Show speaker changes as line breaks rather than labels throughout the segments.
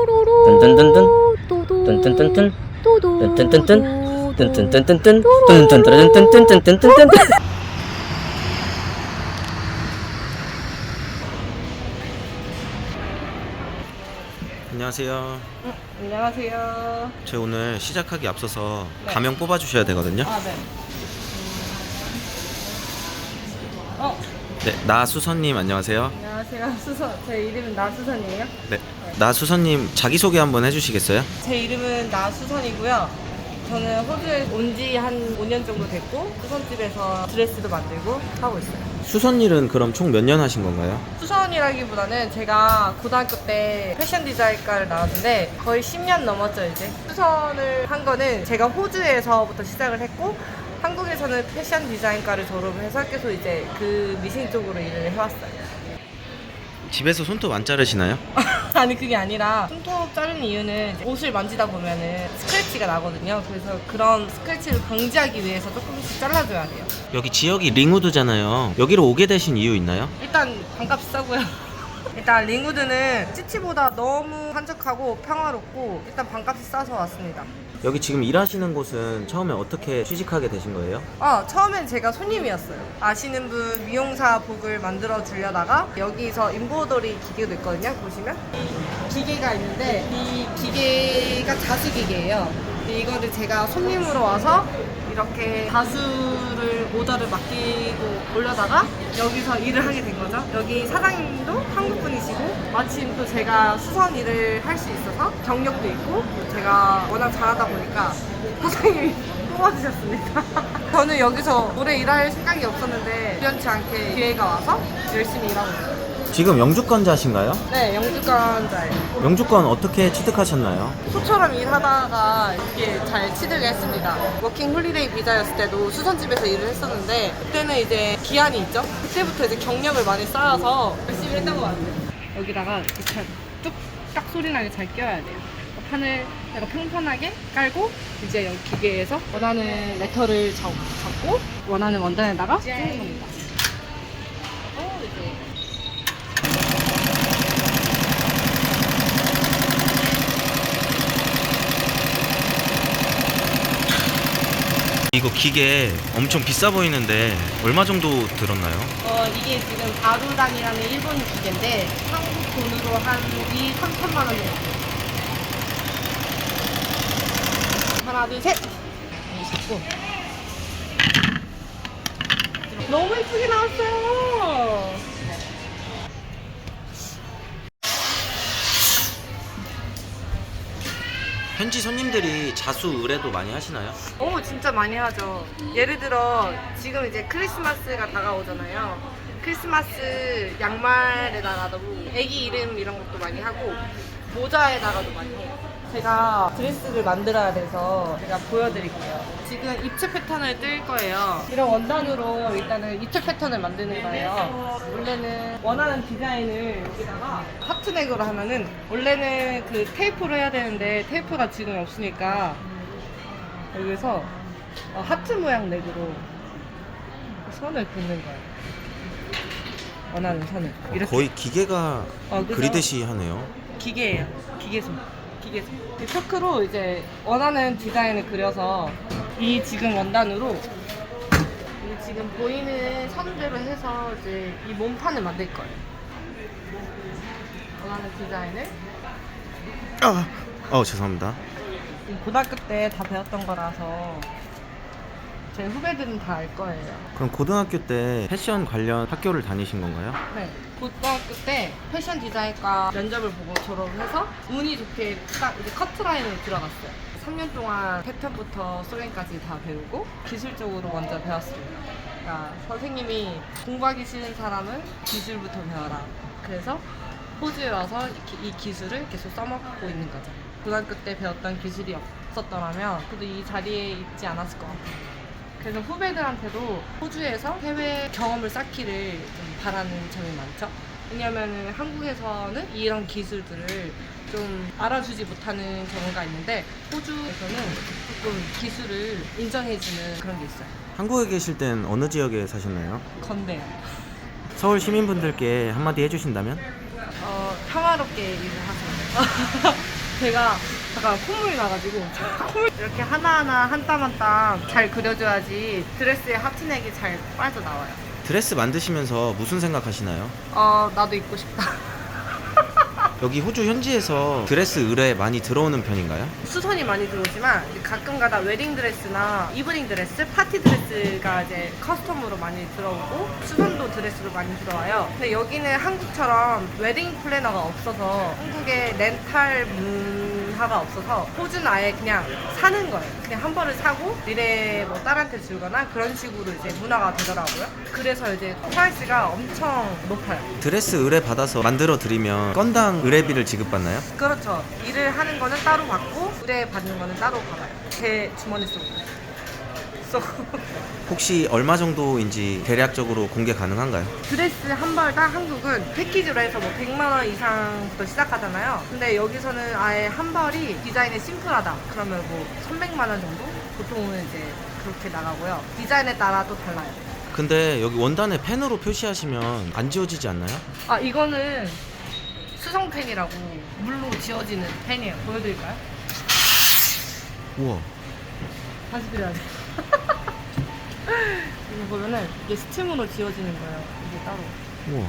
뚠뚠뚠뚠 뚠뚠뚠뚠 뚠뚠뚠뚠 뚠뚠뚠뚠 뚠뚠뚠뚠뚠뚠뚠뚠.
안녕하세요.
안녕하세요.
저희 오늘 시작하기 앞서서
네.
가명 뽑아주셔야 되거든요.
네.
네, 나수선님 안녕하세요.
안녕하세요. 수선. 제 이름은 나수선이에요.
네, 나수선님 자기소개 한번 해주시겠어요?
제 이름은 나수선이고요. 저는 호주에 온 지 한 5년 정도 됐고 수선집에서 드레스도 만들고 하고 있어요.
수선일은 그럼 총 몇 년 하신 건가요?
수선이라기보다는 제가 고등학교 때 패션 디자인과를 나왔는데 거의 10년 넘었죠 이제. 수선을 한 거는 제가 호주에서부터 시작을 했고 한국에서는 패션 디자인과를 졸업을 해서 계속 이제 그 미싱 쪽으로 일을 해왔어요.
집에서 손톱 안 자르시나요?
아니 그게 아니라 손톱 자르는 이유는 이제 옷을 만지다 보면은 스크래치가 나거든요. 그래서 그런 스크래치를 방지하기 위해서 조금씩 잘라줘야 돼요.
여기 지역이 링우드잖아요. 여기로 오게 되신 이유 있나요?
일단 반값 싸고요. 일단 링우드는 시티보다 너무 한적하고 평화롭고 일단 반값이 싸서 왔습니다.
여기 지금 일하시는 곳은 처음에 어떻게 취직하게 되신 거예요?
처음엔 제가 손님이었어요. 아시는 분 미용사복을 만들어 주려다가 여기서 인보더리 기계도 있거든요. 보시면 이 기계가 있는데 이 기계가 자수 기계예요. 이거를 제가 손님으로 와서 이렇게 자수를 오더를 맡기고 올려다가 여기서 일을 하게 된 거죠. 여기 사장님도 한국 분이시고 마침 또 제가 수선 일을 할 수 있어서 경력도 있고 제가 워낙 잘하다 보니까 사장님이 뽑아주셨습니다. 저는 여기서 오래 일할 생각이 없었는데 우연치 않게 기회가 와서 열심히 일하고 있어요.
지금 영주권자신가요?
네, 영주권자예요.
영주권 어떻게 취득하셨나요?
소처럼 일하다가 이게 잘 취득을 했습니다. 워킹 홀리데이 비자였을 때도 수선집에서 일을 했었는데 그때는 이제 기한이 있죠. 그때부터 이제 경력을 많이 쌓아서 열심히 했던 것 같아요. 여기다가 이렇게 뚝딱 소리 나게 잘 껴야 돼요. 판을 내가 평탄하게 깔고 이제 여기 기계에서 원하는 레터를 잡고 원하는 원단에다가 쓰는 겁니다. 이제
이거 기계 엄청 비싸 보이는데 얼마 정도 들었나요?
이게 지금 바루란이라는 일본 기계인데 한국 돈으로 한 2, 3천만 원 정도. 하나, 둘, 셋! 잡고. 너무 예쁘게 나왔어요!
현지 손님들이 자수 의뢰도 많이 하시나요?
진짜 많이 하죠. 예를 들어 지금 이제 크리스마스가 다가오잖아요. 크리스마스 양말에다가도 애기 이름 이런 것도 많이 하고 모자에다가도 많이 해요. 제가 드레스를 만들어야 돼서 제가 보여드릴게요. 지금 입체 패턴을 뜰 거예요. 이런 원단으로 일단은 입체 패턴을 만드는 거예요. 원래는 원하는 디자인을 여기다가 하트넥으로 하면은 원래는 그 테이프로 해야 되는데 테이프가 지금 없으니까 여기서 하트 모양 넥으로 선을 긋는 거예요. 원하는 선을 이렇게.
거의 기계가
그죠?
그리듯이 하네요.
기계예요. 기계손. 이 초크로 이제 원하는 디자인을 그려서 이 지금 원단으로 이 지금 보이는 선대로 해서 이제 이 몸판을 만들 거예요. 원하는 디자인을.
죄송합니다.
고등학교 때 다 배웠던 거라서 제 후배들은 다 알 거예요.
그럼 고등학교 때 패션 관련 학교를 다니신 건가요?
네. 고등학교 때 패션 디자인과 면접을 보고 졸업을 해서 운이 좋게 딱 이제 커트라인으로 들어갔어요. 3년 동안 패턴부터 소렌까지 다 배우고 기술적으로 먼저 배웠습니다. 그러니까 선생님이 공부하기 싫은 사람은 기술부터 배워라. 그래서 호주에 와서 이 기술을 계속 써먹고 있는 거죠. 고등학교 때 배웠던 기술이 없었더라면 그래도 이 자리에 있지 않았을 것 같아요. 그래서 후배들한테도 호주에서 해외 경험을 쌓기를 좀 바라는 점이 많죠. 왜냐면은 한국에서는 이런 기술들을 좀 알아주지 못하는 경우가 있는데 호주에서는 조금 기술을 인정해주는 그런 게 있어요.
한국에 계실 땐 어느 지역에 사셨나요?
건대요.
서울 시민분들께 한마디 해주신다면?
평화롭게 일을 하세요. 제가 잠깐 콧물이 나가지고 콧물 이렇게 하나하나 한 땀 한 땀 잘 그려줘야지 드레스의 하트넥이 잘 빠져나와요.
드레스 만드시면서 무슨 생각하시나요?
나도 입고 싶다.
여기 호주 현지에서 드레스 의뢰 많이 들어오는 편인가요?
수선이 많이 들어오지만 가끔가다 웨딩 드레스나 이브닝 드레스, 파티 드레스가 이제 커스텀으로 많이 들어오고 수선도 드레스로 많이 들어와요. 근데 여기는 한국처럼 웨딩 플래너가 없어서 한국에 렌탈 문화가 없어서 호주는 아예 그냥 사는 거예요. 그냥 한 벌을 사고 미래 뭐 딸한테 주거나 그런 식으로 이제 문화가 되더라고요. 그래서 이제 프라이스가 엄청 높아요.
드레스 의뢰 받아서 만들어 드리면 건당 의뢰비를 지급받나요?
그렇죠. 일을 하는 거는 따로 받고 의뢰 받는 거는 따로 받아요. 제 주머니 쏘고.
혹시 얼마 정도인지 대략적으로 공개 가능한가요?
드레스 한 벌당 한국은 패키지로 해서 뭐 100만 원 이상부터 시작하잖아요. 근데 여기서는 아예 한 벌이 디자인이 심플하다. 그러면 뭐 300만 원 정도? 보통은 이제 그렇게 나가고요. 디자인에 따라 또 달라요.
근데 여기 원단에 펜으로 표시하시면 안 지워지지 않나요?
이거는 수성펜이라고 물로 지워지는 펜이에요. 보여드릴까요?
우와.
다시 드려야지. 이거 보면은 이게 스팀으로 지워지는 거예요. 이게 따로.
우와.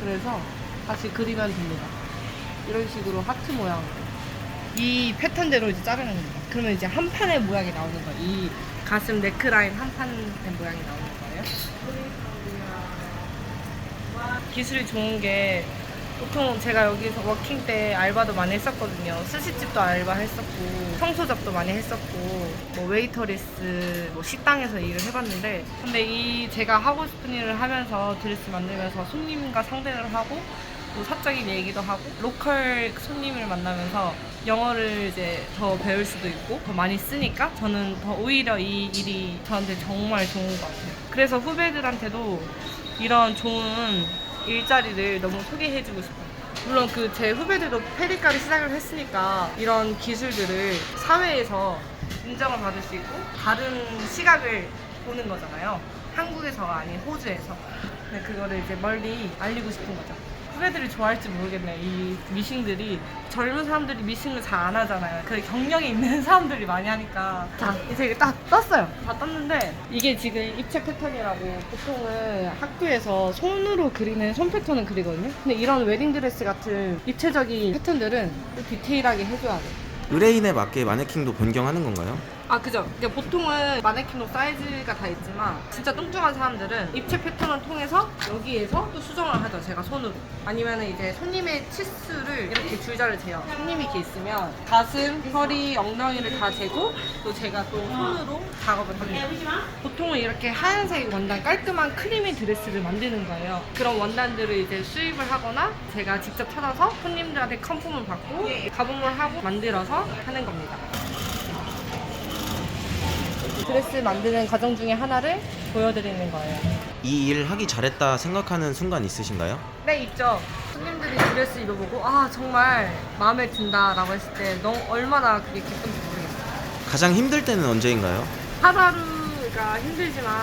그래서 다시 그리면 됩니다. 이런 식으로 하트 모양. 이 패턴대로 이제 자르는 겁니다. 그러면 이제 한 판의 모양이 나오는 거예요. 이 가슴 네크라인 한 판의 모양이 나오는 거예요. 기술이 좋은 게 보통 제가 여기서 워킹 때 알바도 많이 했었거든요. 스시집도 알바했었고 청소잡도 많이 했었고 뭐 웨이터리스 뭐 식당에서 일을 해봤는데 근데 이 제가 하고 싶은 일을 하면서 드레스 만들면서 손님과 상대를 하고 또 사적인 얘기도 하고 로컬 손님을 만나면서 영어를 이제 더 배울 수도 있고 더 많이 쓰니까 저는 더 오히려 이 일이 저한테 정말 좋은 것 같아요. 그래서 후배들한테도 이런 좋은 일자리를 너무 소개해주고 싶어요. 물론 그 제 후배들도 페리까지 시작을 했으니까 이런 기술들을 사회에서 인정을 받을 수 있고 다른 시각을 보는 거잖아요. 한국에서가 아닌 호주에서. 근데 그거를 이제 멀리 알리고 싶은 거죠. 후배들이 좋아할지 모르겠네. 이 미싱들이 젊은 사람들이 미싱을 잘 안 하잖아요. 그 경력이 있는 사람들이 많이 하니까. 자, 이제 이게 딱 떴어요. 다 떴는데 이게 지금 입체 패턴이라고 보통은 학교에서 손으로 그리는 손 패턴을 그리거든요. 근데 이런 웨딩드레스 같은 입체적인 패턴들은 또 디테일하게 해줘야 돼요.
의뢰인에 맞게 마네킹도 변경하는 건가요?
그죠. 이제 보통은 마네킹도 사이즈가 다 있지만 진짜 뚱뚱한 사람들은 입체 패턴을 통해서 여기에서 또 수정을 하죠. 제가 손으로. 아니면 이제 손님의 치수를 이렇게 줄자를 재요. 손님이 이렇게 있으면 가슴, 허리, 엉덩이를 다 재고 또 제가 또 손으로 작업을 합니다. 보통은 이렇게 하얀색 원단 깔끔한 크리미 드레스를 만드는 거예요. 그런 원단들을 이제 수입을 하거나 제가 직접 찾아서 손님들한테 컨펌을 받고 가공을 하고 만들어서 하는 겁니다. 드레스 만드는 과정 중에 하나를 보여드리는 거예요.
이 일 하기 잘했다 생각하는 순간 있으신가요?
네, 있죠. 손님들이 드레스 입어보고 정말 마음에 든다라고 했을 때 너무 얼마나 그게 기쁜지 모르겠어요.
가장 힘들 때는 언제인가요?
하루하루가 힘들지만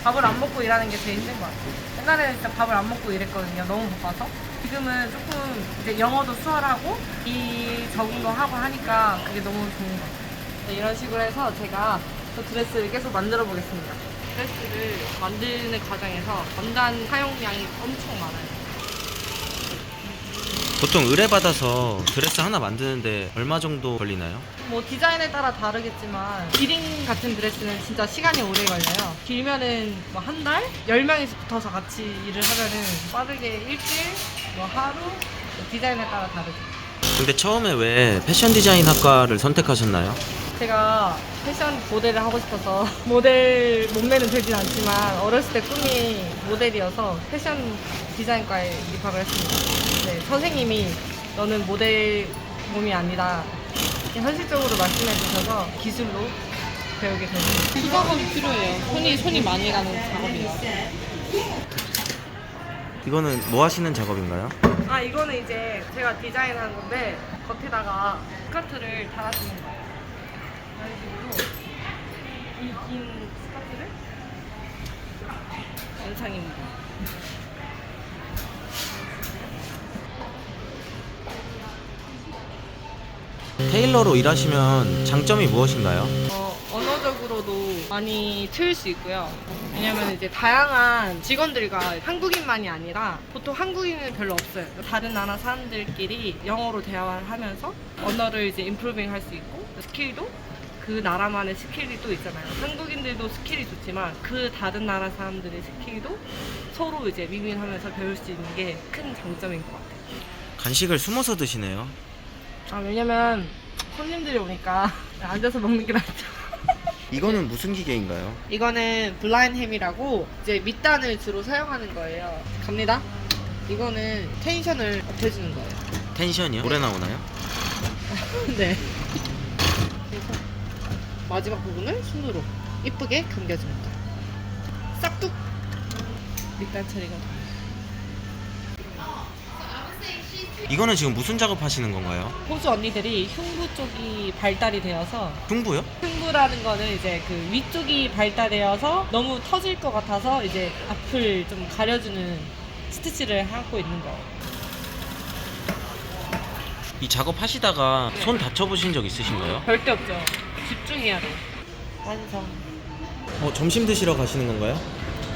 밥을 안 먹고 일하는 게 제일 힘든 것 같아요. 옛날에는 진짜 밥을 안 먹고 일했거든요. 너무 바빠서. 지금은 조금 이제 영어도 수월하고 이 적응도 하고 하니까 그게 너무 좋은 것 같아요. 네, 이런 식으로 해서 제가 또 드레스를 계속 만들어 보겠습니다. 드레스를 만드는 과정에서 원단 사용량이 엄청 많아요.
보통 의뢰받아서 드레스 하나 만드는데 얼마 정도 걸리나요?
뭐 디자인에 따라 다르겠지만 기링 같은 드레스는 진짜 시간이 오래 걸려요. 길면은 뭐 한 달? 10명이서 붙어서 같이 일을 하면은 빠르게 일주일, 뭐 하루, 디자인에 따라 다르죠.
근데 처음에 왜 패션 디자인 학과를 선택하셨나요?
제가 패션 모델을 하고 싶어서 모델 몸매는 되진 않지만 어렸을 때 꿈이 모델이어서 패션 디자인과에 입학을 했습니다. 네, 선생님이 너는 모델 몸이 아니다 현실적으로 말씀해 주셔서 기술로 배우게 됐습니다. 그 작업이 필요해요. 손이 많이 가는 작업이에요.
이거는 뭐 하시는 작업인가요?
이거는 이제 제가 디자인한 건데 겉에다가 스커트를 달아주는 거예요. 이런 식으로 이 긴 스커트를 완성입니다.
테일러로 일하시면 장점이 무엇인가요?
언어적으로도 많이 틀릴 수 있고요. 왜냐면 이제 다양한 직원들과 한국인만이 아니라 보통 한국인은 별로 없어요. 다른 나라 사람들끼리 영어로 대화를 하면서 언어를 이제 임프루빙 할 수 있고 스킬도 그 나라만의 스킬이 또 있잖아요. 한국인들도 스킬이 좋지만 그 다른 나라 사람들의 스킬도 서로 이제 밍밍하면서 배울 수 있는 게 큰 장점인 것 같아요.
간식을 숨어서 드시네요.
왜냐면 손님들이 오니까 앉아서 먹는 게 낫죠.
이거는 무슨 기계인가요?
이거는 블라인드 햄이라고 이제 밑단을 주로 사용하는 거예요. 갑니다. 이거는 텐션을 업해주는 거예요.
텐션이요? 오래 나오나요?
네. 그래서 마지막 부분을 손으로 이쁘게 감겨줍니다. 싹둑! 밑단 처리가 됩니다.
이거는 지금 무슨 작업하시는 건가요?
호주 언니들이 흉부 쪽이 발달이 되어서
흉부요?
흉부라는 거는 이제 그 위쪽이 발달되어서 너무 터질 것 같아서 이제 앞을 좀 가려주는 스티치를 하고 있는 거예요.
이 작업하시다가 손 다쳐보신 적 있으신가요?
절대 없죠. 집중해야 돼요. 완성.
점심 드시러 가시는 건가요?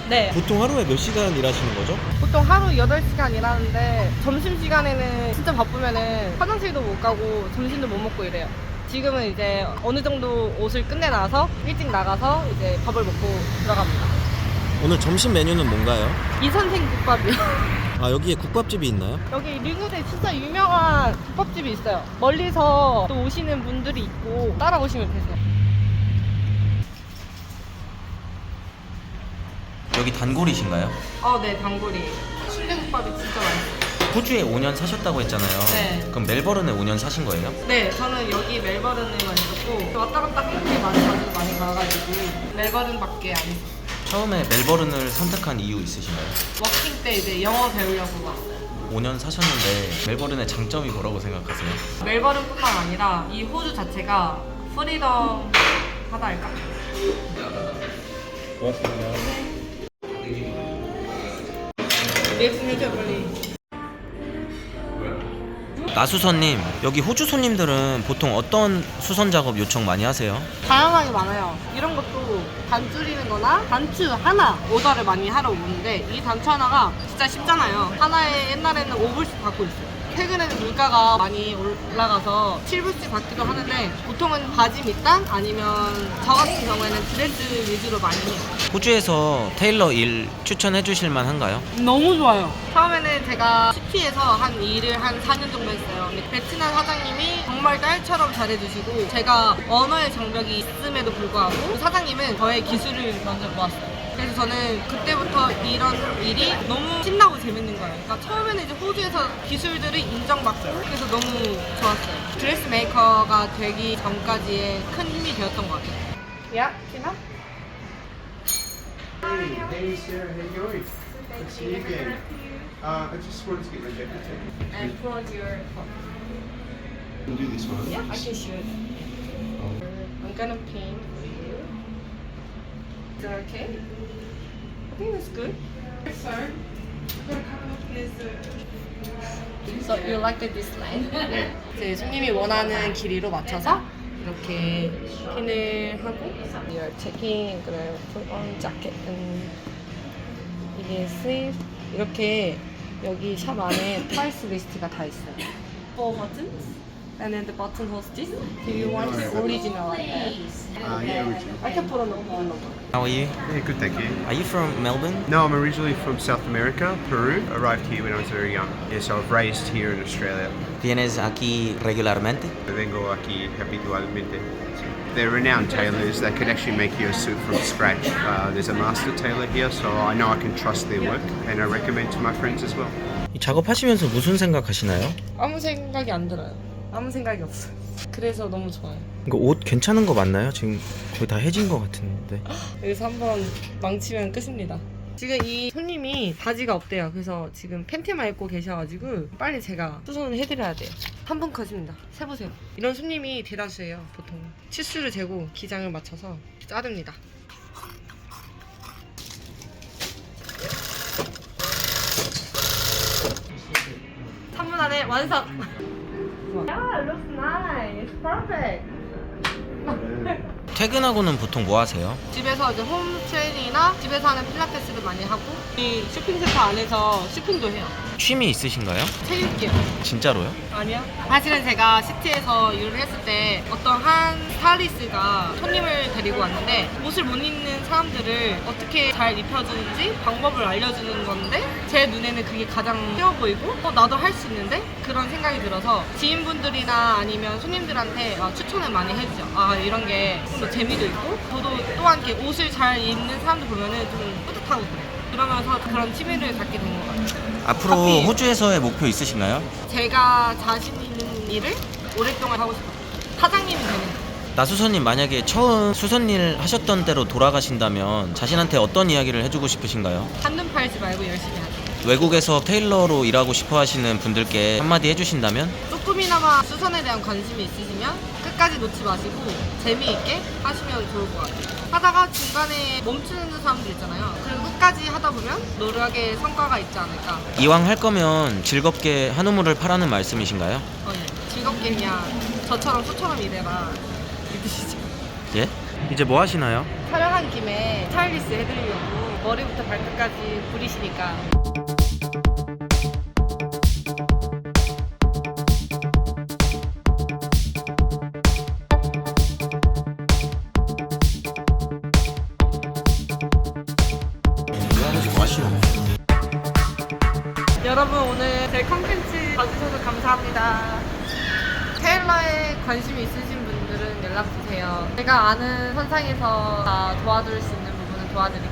네.
보통 하루에 몇 시간 일하시는 거죠?
보통 하루 8시간 일하는데 점심시간에는 진짜 바쁘면은 화장실도 못 가고 점심도 못 먹고 이래요. 지금은 이제 어느 정도 옷을 끝내놔서 일찍 나가서 이제 밥을 먹고 들어갑니다.
오늘 점심 메뉴는 뭔가요?
이선생 국밥이요.
아, 여기에 국밥집이 있나요?
여기 링우드에 진짜 유명한 국밥집이 있어요. 멀리서 또 오시는 분들이 있고 따라오시면 되세요.
여기 단골이신가요?
네, 단골이. 순대국밥이 진짜 맛있어요.
호주에 5년 사셨다고 했잖아요.
네.
그럼 멜버른에 5년 사신 거예요?
네, 저는 여기 멜버른에만 있었고 왔다 갔다 한국에 자주 많이 가가지고 멜버른밖에 안 있었어요.
처음에 멜버른을 선택한 이유 있으신가요?
워킹 때 이제 영어 배우려고 왔어요.
5년 사셨는데 멜버른의 장점이 뭐라고 생각하세요?
멜버른뿐만 아니라 이 호주 자체가 프리덤하다 할까? 리액션 해줘 빨리.
나수선님, 여기 호주 손님들은 보통 어떤 수선 작업 요청 많이 하세요?
다양하게 많아요. 이런 것도 단 줄이는 거나 단추 하나 오더를 많이 하러 오는데 이 단추 하나가 진짜 쉽잖아요. 하나에 옛날에는 5불씩 받고 있어요. 최근에는 물가가 많이 올라가서 7불씩 받기도 하는데 보통은 바지 밑단 아니면 저 같은 경우에는 드레스 위주로 많이 해요.
호주에서 테일러 일 추천해 주실 만한가요?
너무 좋아요. 처음에는 제가 시티에서 한 일을 한 4년 정도 했어요. 근데 베트남 사장님이 정말 딸처럼 잘해주시고 제가 언어의 장벽이 있음에도 불구하고 그 사장님은 저의 기술을 먼저 보았어요. 그래서 저는 그때부터 이런 일이 너무 신나고 재밌는 거예요. 그러니까 처음에는 이제 호주에서 기술들을 인정받고 그래서 너무 좋았어요. 드레스 메이커가 되기 전까지의 큰 힘이 되었던 것 같아요. 야, Tina?
Hey Sarah, how you going? Good to see you again. I just wanted to get my jacket taken.
And plug your
Can do this one.
Yeah, I can shoot. I'm gonna paint for you. Is that okay? I think that's good. Sir, So you like this line? 이제 손님이 원하는 길이로 맞춰서 이렇게 핀을 하고 You're checking, gonna put on jacket and 이게 sleeve 이렇게 여기 샵 안에 프라이스 리스트가 다 있어요. 4 buttons and then the button holds this. Do you want it original like that?
Yeah, original.
I can put on the whole number.
How are you?
Yeah, good, thank you.
Are you from Melbourne?
No, I'm originally from South America, Peru. Arrived here when I was very young. Yeah, so I've raised here in Australia.
¿Vienes aquí regularmente?
Vengo aquí habitualmente. They're renowned tailors. They could actually make you a suit from scratch. There's a master tailor here, so I know I can trust their work, and I recommend to my friends as well.
이 작업하시면서 무슨 생각하시나요?
아무 생각이 안 들어요. 아무 생각이 없어요. 그래서 너무 좋아요.
이거 옷 괜찮은 거 맞나요? 지금 거의 다 해진 거 같은데.
여기서 한번 망치면 끝입니다. 지금 이 손님이 바지가 없대요. 그래서 지금 팬티만 입고 계셔가지고 빨리 제가 수선을 해드려야 돼요. 한 분 컷입니다. 세보세요. 이런 손님이 대다수예요. 보통 치수를 재고 기장을 맞춰서 자릅니다. 3분 안에 완성! 야, looks nice. Perfect.
퇴근하고는 보통 뭐 하세요?
집에서 이제 홈 트레이닝이나 집에서 하는 필라테스를 많이 하고 이 쇼핑센터 안에서 쇼핑도 해요.
취미 있으신가요?
책 읽기요.
진짜로요?
아니요. 사실은 제가 시티에서 일을 했을 때 어떤 한 스타일리스트가 손님을 데리고 왔는데 옷을 못 입는 사람들을 어떻게 잘 입혀주는지 방법을 알려주는 건데 제 눈에는 그게 가장 쉬워 보이고 나도 할 수 있는데 그런 생각이 들어서 지인분들이나 아니면 손님들한테 추천을 많이 해주죠. 이런 게 좀 더 재미도 있고 저도 또한 이렇게 옷을 잘 입는 사람들 보면은 좀 뿌듯하고 그래요. 그러면서 그런 취미를 갖게 된 것 같아요.
앞으로
커피.
호주에서의 목표 있으신가요?
제가 자신 있는 일을 오랫동안 하고 싶어요. 사장님이 되는 거.
나수선님 만약에 처음 수선일 하셨던 대로 돌아가신다면 자신한테 어떤 이야기를 해주고 싶으신가요?
한눈 팔지 말고 열심히 하자.
외국에서 테일러로 일하고 싶어 하시는 분들께 한마디 해주신다면?
조금이나마 수선에 대한 관심이 있으시면 끝까지 놓지 마시고 재미있게 하시면 좋을 것 같아요. 하다가 중간에 멈추는 사람들 있잖아요. 그리고 끝까지 하다 보면 노력의 성과가 있지 않을까.
이왕 할 거면 즐겁게 한우물을 파라는 말씀이신가요?
예. 즐겁게 그냥 저처럼 소처럼 일해라 이 뜻이죠.
예? 이제 뭐 하시나요?
촬영한 김에 스타일리스트 해드리려고 머리부터 발끝까지 부리시니까 여러분 오늘 제 컨텐츠 봐주셔서 감사합니다. 테일러에 관심이 있으신 분들은 연락주세요. 제가 아는 선상에서 다 도와드릴 수 있는 부분은 도와드릴게요.